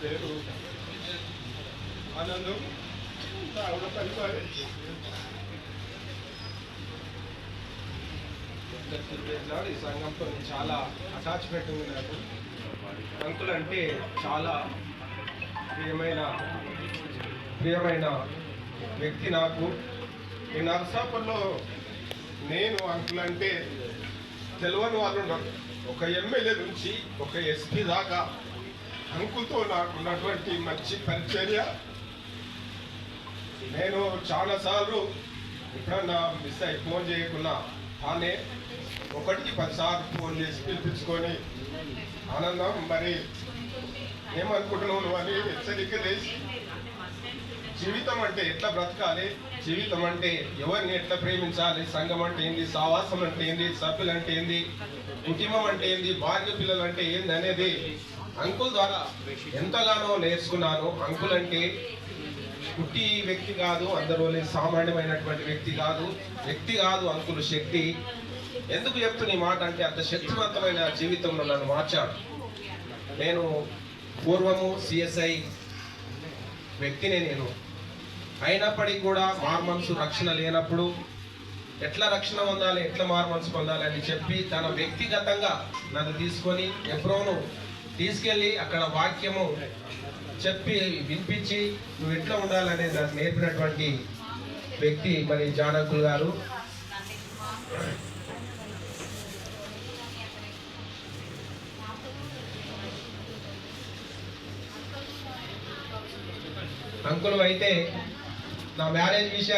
పేరు ఆనందం ఆవిడ పరిపాలి ఈ సంఘంతో చాలా అటాచ్మెంట్ ఉంది నాకు. అంకుల్ అంటే చాలా ప్రియమైన వ్యక్తి నాకు. ఈ నర్సాపూర్లో నేను అంకుల్ అంటే తెలియని వాళ్ళు ఉన్నారు. ఒక ఎమ్మెల్యే నుంచి ఒక ఎస్పీ దాకా అంకుల్తో నాకున్నటువంటి మంచి పరిచర్య. నేను చాలాసార్లు ఎప్పుడన్నా మిస్ అయ్యి ఫోన్ చేయకున్నా తానే 1కి 10 సార్లు ఫోన్ చేసి పిలిపించుకొని ఆనందం మరి ఏమనుకుంటున్నావు నువ్వు అని హెచ్చరిక చేసి జీవితం అంటే ఎట్లా బ్రతకాలి, జీవితం అంటే ఎవరిని ఎట్లా ప్రేమించాలి, సంఘం అంటే ఏంది, సావాసం అంటే ఏంది, సభ్యులు అంటే ఏంది, కుటుంబం అంటే ఏంది, భార్య పిల్లలు అంటే ఏంది అనేది అంకుల్ ద్వారా ఎంతగానో నేర్చుకున్నాను. అంకుల్ అంటే పుట్టి వ్యక్తి కాదు, అందరూ సామాన్యమైనటువంటి వ్యక్తి కాదు అంకుల్ శక్తి. ఎందుకు చెప్తున్న ఈ మాట అంటే అంత శక్తివంతమైన జీవితంలో నన్ను మార్చాడు. నేను పూర్వము సిఎస్ఐ వ్యక్తినే నేను అయినప్పటికీ కూడా మారుమనసు రక్షణ లేనప్పుడు ఎట్లా రక్షణ పొందాలి, ఎట్లా మారుమనసు పొందాలి అని చెప్పి తన వ్యక్తిగతంగా నన్ను తీసుకొని ఎబ్రోను తీసుకెళ్ళి అక్కడ వాక్యము చెప్పి వినిపించి నువ్వు ఎట్లా ఉండాలనే నాకు నేర్పినటువంటి వ్యక్తి మరి జానకులు గారు. అంకులు అయితే నా మ్యారేజ్ విషయాన్ని